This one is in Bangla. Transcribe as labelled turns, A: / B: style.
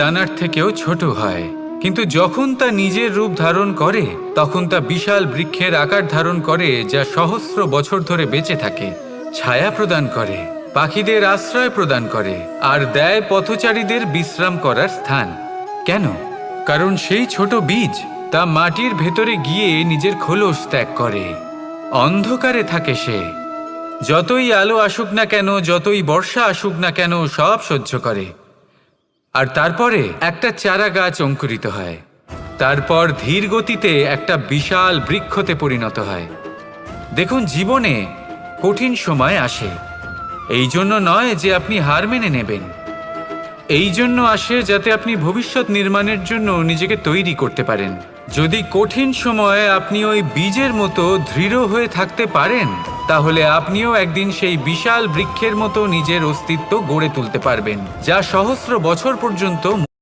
A: দানার থেকেও ছোট হয়, কিন্তু যখন তা নিজের রূপ ধারণ করে তখন তা বিশাল বৃক্ষের আকার ধারণ করে, যা সহস্র বছর ধরে বেঁচে থাকে, ছায়া প্রদান করে, পাখিদের আশ্রয় প্রদান করে আর দেয় পথচারীদের বিশ্রাম করার স্থান। কেন? কারণ সেই ছোট বীজ তা মাটির ভেতরে গিয়ে নিজের খোলস ত্যাগ করে। অন্ধকারে থাকে সে, যতই আলো আসুক না কেন, যতই বর্ষা আসুক না কেন, সব সহ্য করে। আর তারপরে একটা চারা গাছ অঙ্কুরিত হয়, তারপর ধীর গতিতে একটা বিশাল বৃক্ষতে পরিণত হয়। দেখুন, জীবনে কঠিন সময় আসে, এই জন্য নয় যে আপনি হার মেনে নেবেন, এই জন্য আসে যাতে আপনি ভবিষ্যৎ নির্মাণের জন্য নিজেকে তৈরি করতে পারেন। যদি কঠিন সময়ে আপনি ওই বীজের মতো দৃঢ় হয়ে থাকতে পারেন, তাহলে আপনিও একদিন সেই বিশাল বৃক্ষের মতো নিজের অস্তিত্ব গড়ে তুলতে পারবেন, যা সহস্র বছর পর্যন্ত